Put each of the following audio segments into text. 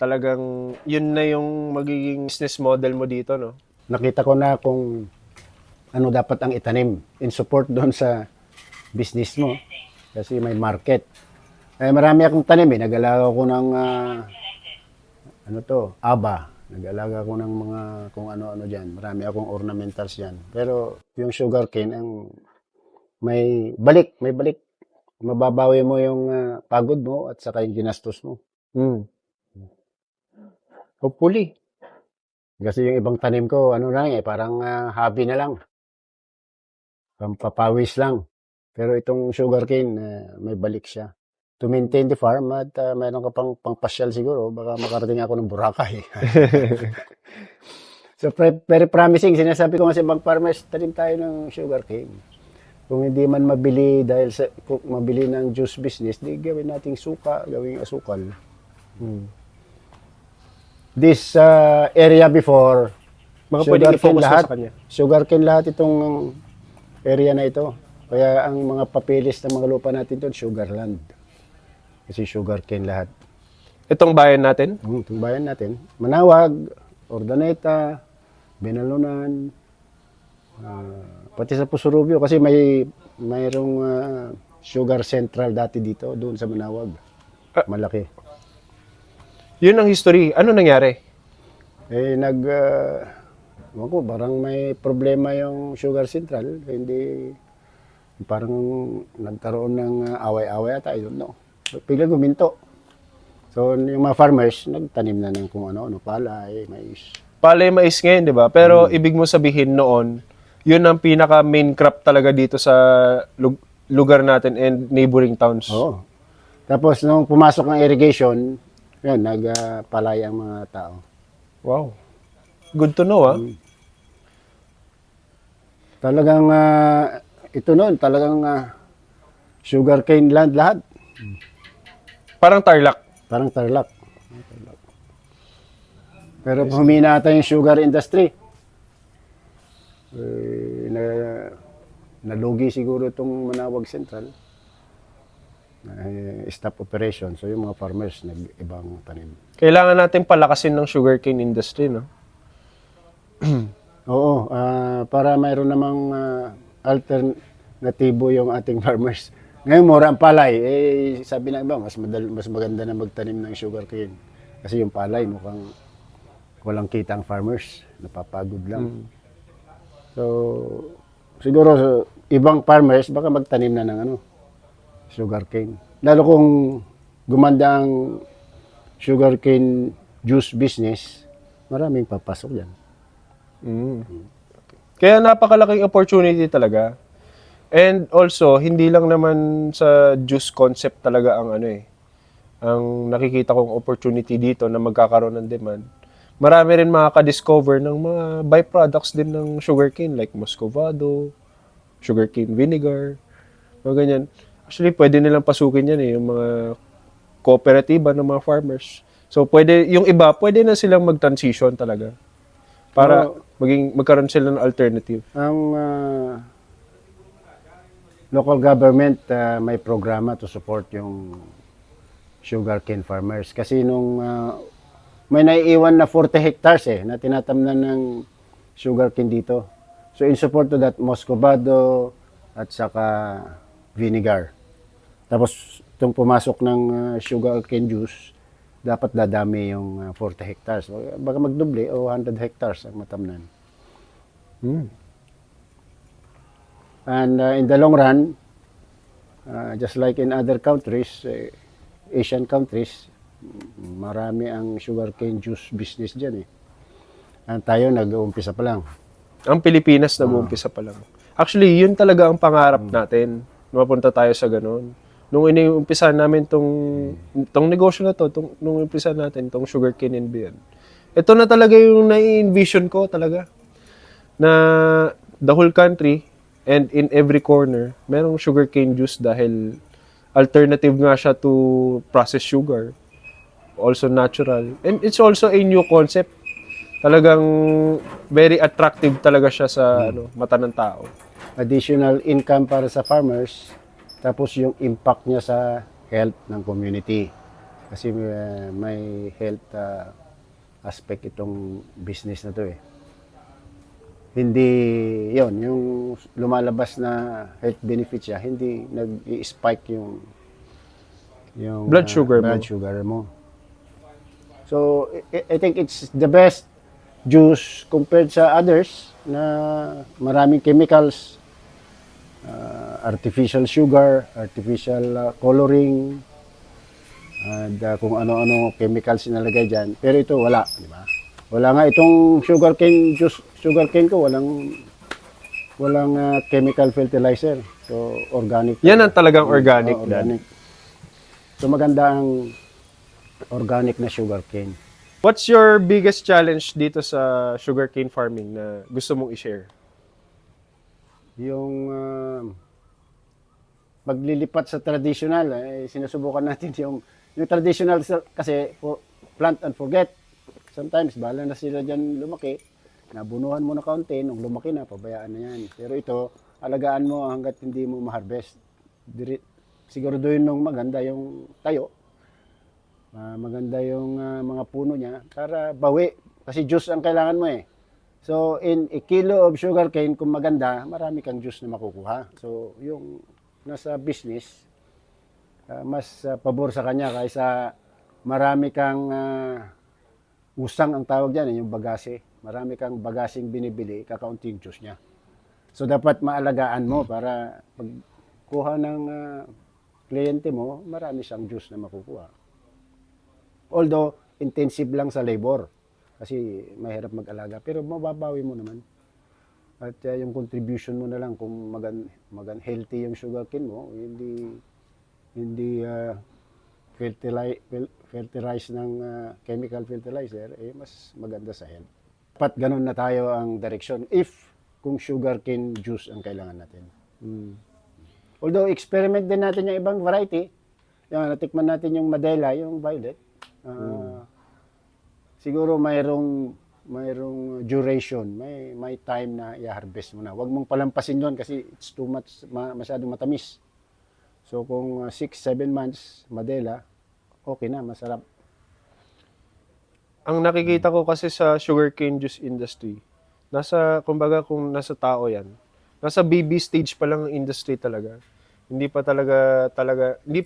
talagang yun na yung magiging business model mo dito, no? Nakita ko na kung ano dapat ang itanim in support doon sa business mo kasi may market. Marami akong tanim eh. Nag-alaga ko ng aba. Nag-alaga ko ng mga kung ano-ano dyan. Marami akong ornamentals dyan. Pero yung sugarcane, ang may balik. Mababawi mo yung pagod mo at saka yung ginastos mo. Hopefully. Kasi yung ibang tanim ko, parang hobby na lang. Pampapawis lang. Pero itong sugarcane, may balik siya. To maintain the farm at mayroon ka pang pangpasyal siguro, baka makarating ako ng Boracay. So, very promising. Sinasabi ko nga sa ibang farmers, tanim tayo ng sugarcane. Kung hindi man mabili kung mabili ng juice business, di gawin nating suka, gawing asukal. This area before, Mga pwedeng i-focus mo sa kanya. sugarcane lahat itong area na ito. Kaya ang mga papilis ng mga lupa natin doon, sugarland. Kasi sugarcane lahat. Itong bayan natin? Itong bayan natin. Manawag, Ordaneta, Benalunan, pati sa Pusurubio. Kasi mayroong sugar central dati dito, doon sa Manawag. Malaki. Yun ang history. Ano nangyari? Parang may problema yung sugar central. Hindi, parang nagkaroon ng away-away ata, I don't know. Bigla guminto. So, yung mga farmers, nagtanim na ng kung ano, palay, mais. Palay mais ngayon, di ba? Pero ibig mo sabihin noon, yun ang pinaka main crop talaga dito sa lugar natin and neighboring towns. Oo. Tapos, nung pumasok ng irrigation, yun, nagpalay ang mga tao. Wow. Good to know, ah. Talagang, ito noon, talagang sugarcane land lahat. Parang Tarlac. Parang Tarlac. Pero humina ata yung sugar industry. Nalugi siguro itong Manawag Central. Stop operation. So yung mga farmers nag-ibang tanim. Kailangan natin palakasin ng sugarcane industry, no? Oo. Para mayroon namang alternatibo yung ating farmers. Ngayon, mura ang palay. Sabi ng iba, mas maganda na magtanim ng sugarcane. Kasi yung palay, mukhang walang kita ang farmers. Napapagod lang. So, siguro, ibang farmers, baka magtanim na ng sugarcane. Lalo kung gumanda ang sugarcane juice business, maraming papasok dyan. Kaya napakalaking opportunity talaga. And also, hindi lang naman sa juice concept talaga ang ang nakikita kong opportunity dito na magkakaroon ng demand. Marami rin makaka-discover ng mga byproducts din ng sugarcane like muscovado, sugarcane vinegar, mga ganyan. Actually, pwede nilang pasukin yan yung mga kooperatiba ng mga farmers. So, yung iba, pwede na silang mag-transition talaga para magkaroon sila ng alternative. Ang local government may programa to support yung sugarcane farmers. Kasi nung may naiiwan na 40 hectares na tinatamnan ng sugarcane dito. So in support to that, muscovado at saka vinegar. Tapos itong pumasok ng sugarcane juice, dapat dadami yung 40 hectares. Baka magdoble o 100 hectares ang matamnan. And in the long run, just like in other countries, Asian countries, marami ang sugarcane juice business dyan . And tayo nag-uumpisa pa lang. Ang Pilipinas nag-uumpisa pa lang. Actually, yun talaga ang pangarap natin. Mapunta tayo sa ganun. Nung iniumpisa namin tong negosyo na to, nung umpisa natin, tong sugarcane and beyond. Ito na talaga yung nai-envision ko talaga. Na the whole country, and in every corner, merong sugarcane juice dahil alternative nga siya to processed sugar. Also natural. And it's also a new concept. Talagang very attractive talaga siya sa mata ng tao. Additional income para sa farmers, tapos yung impact niya sa health ng community. Kasi may health aspect itong business na to eh. Hindi, yon yung lumalabas na health benefits siya, hindi nag-spike yung Blood sugar mo. blood sugar mo. So, I think it's the best juice compared sa others na maraming chemicals, artificial sugar, artificial coloring, and kung ano-ano chemicals sinalagay dyan. Pero ito wala, di ba? Wala nga itong sugarcane juice, sugarcane ko walang chemical fertilizer. So organic. Yan ang talagang organic, organic. So maganda ang organic na sugarcane. What's your biggest challenge dito sa sugarcane farming na gusto mong i-share? Yung paglilipat sa traditional, sinusubukan natin yung traditional kasi plant and forget. Sometimes, bahala na sila dyan lumaki. Nabunuhan mo na kaunti, nung lumaki na, pabayaan na yan. Pero ito, alagaan mo hanggat hindi mo ma-harvest. Siguraduhin mong maganda yung tayo. Maganda yung mga puno niya para bawi. Kasi juice ang kailangan mo eh. So, in a kilo of sugarcane, kung maganda, marami kang juice na makukuha. So, yung nasa business, mas pabor sa kanya kaysa marami kang usang ang tawag dyan, yung bagase. Marami kang bagasing binibili, kakaunti yung juice niya. So, dapat maalagaan mo para pagkuha ng kliyente mo, marami siyang juice na makukuha. Although, intensive lang sa labor. Kasi mahirap mag-alaga. Pero mababawi mo naman. At yung contribution mo na lang kung healthy yung sugarcane mo, hindi fertilize ng chemical fertilizer, mas maganda sa health. Dapat ganun na tayo ang direction if kung sugarcane juice ang kailangan natin. Although experiment din natin yung ibang variety. Yung natikman natin yung Madela, yung violet. Siguro mayroong duration, may time na i-harvest mo na. Huwag mong palampasin doon kasi it's too much, masyadong matamis. So kung 6-7 months, Madela, okay na, masarap. Ang nakikita ko kasi sa sugarcane juice industry, kumbaga kung nasa tao yan, nasa baby stage pa lang ang industry talaga. Hindi pa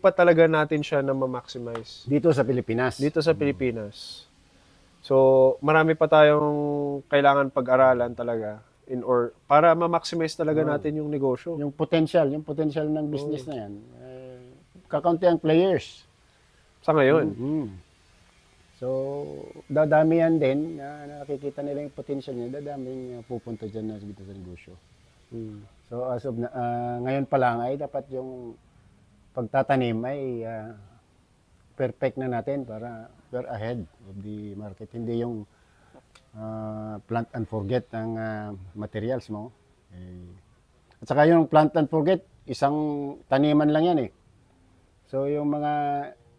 talaga natin siya na ma-maximize. Dito sa Pilipinas. Dito sa Pilipinas. So, marami pa tayong kailangan pag-aralan talaga para ma-maximize talaga natin yung negosyo. Yung potential ng business na yan. Kakaunti ang players. Sa ngayon. So, dadami yan din, nakikita nila yung potential niya, dadaming pupunta dyan na dito sa negosyo. So, as of ngayon pa lang ay dapat yung pagtatanim ay perfect na natin para we're ahead of the market. Hindi yung plant and forget ang materials mo. At saka yung plant and forget, isang taniman lang yan eh. So, yung mga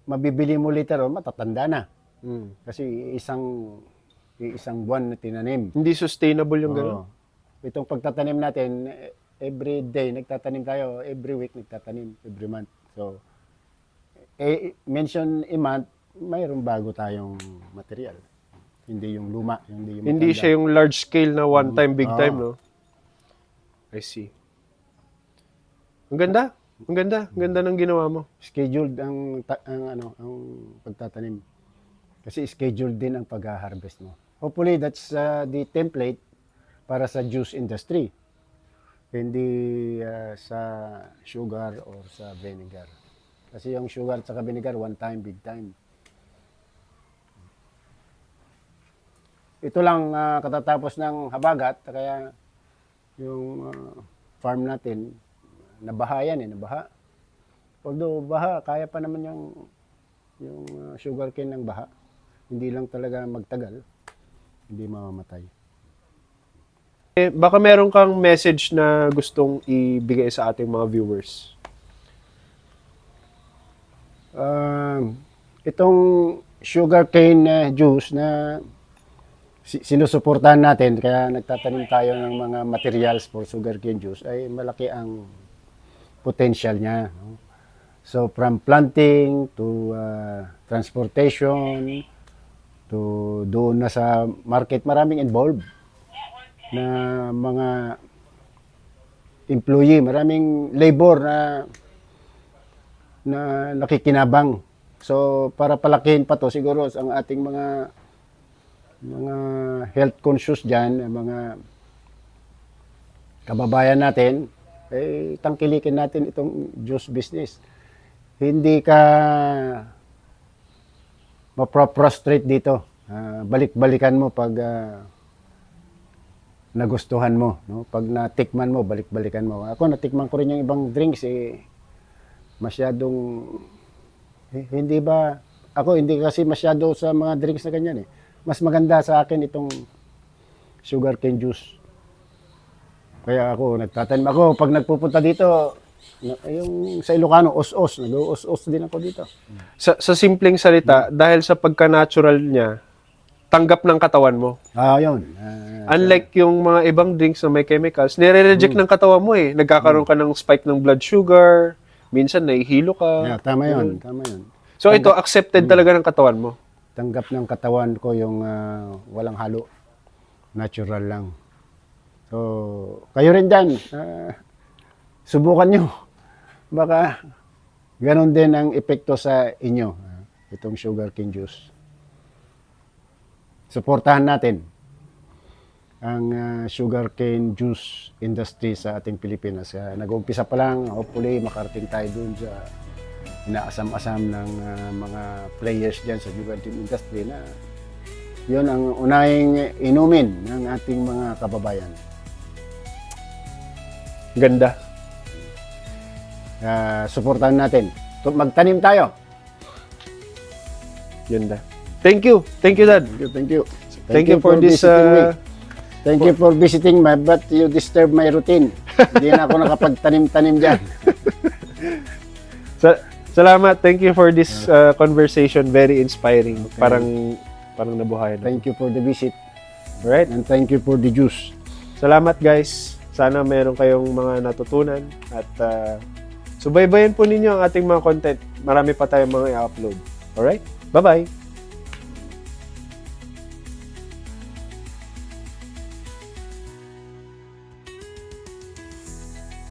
mabibili mo later on, matatanda na. Kasi isang buwan na tinanim. Hindi sustainable yung gano'n. Itong pagtatanim natin, every day nagtatanim tayo, every week nagtatanim, every month. So, mention a month, mayroong bago tayong material. Hindi yung luma, hindi yung matanda. Hindi siya yung large scale na one time, big time, no? I see. Ang ganda. Ang ganda ng ginawa mo. Scheduled ang pagtatanim. Kasi scheduled din ang pag-harvest mo. Hopefully, that's the template para sa juice industry. Hindi sa sugar or sa vinegar. Kasi yung sugar at vinegar, one time, big time. Ito lang katatapos ng habagat, kaya yung farm natin, nabaha yan nabaha. Although baha, kaya pa naman yung sugarcane ng baha. Hindi lang talaga magtagal, hindi mamamatay. Baka meron kang message na gustong ibigay sa ating mga viewers. Itong sugarcane juice na sinusuportahan natin, kaya nagtatanim tayo ng mga materials for sugarcane juice, ay malaki ang potential niya. No? So from planting to transportation to doon na sa market, maraming involved na mga employee, maraming labor na nakikinabang. So para palakihin pa to siguro ang ating mga health conscious diyan, mga kababayan natin, tangkilikin natin itong juice business. Hindi ka ma-prostrate dito. Balik-balikan mo pag nagustuhan mo, no? Pag natikman mo, balik-balikan mo. Ako natikman ko rin yung ibang drinks, masyadong hindi ba ako hindi kasi masyado sa mga drinks na ganyan. Mas maganda sa akin itong sugarcane juice. Kaya ako nagtatanim ako pag nagpupunta dito, yung sa Ilocano, os-os. Nag-os-os din ako dito. Sa simpleng salita, dahil sa pagka-natural niya, tanggap ng katawan mo. Yun. Unlike yung mga ibang drinks na may chemicals, nire-reject ng katawan mo eh. Nagkakaroon ka ng spike ng blood sugar, minsan nahihilo ka. Tama yun. Tama yun. So ito, accepted talaga ng katawan mo. Tanggap ng katawan ko yung walang halo. Natural lang. So, kayo rin dyan. Subukan nyo. Baka ganon din ang epekto sa inyo. Itong sugarcane juice. Suportahan natin ang sugarcane juice industry sa ating Pilipinas. Nag-uumpisa pa lang, hopefully makarating tayo dun sa inaasam-asam ng mga players dyan sa sugarcane industry na yun ang unahing inumin ng ating mga kababayan. Ganda. Suportahan natin. Magtanim tayo. Ganda. Thank you. Thank you, Dad. Thank you. Thank you for this visiting me. Thank you for visiting me, but you disturb my routine. Hindi na ako nakapagtanim-tanim dyan. Salamat. Thank you for this conversation. Very inspiring. Okay. Parang nabuhayan. Thank you for the visit. Alright? And thank you for the juice. Salamat, guys. Sana meron kayong mga natutunan at subaybayan po ninyo ang ating mga content. Marami pa tayong mga i-upload. Alright? Bye-bye!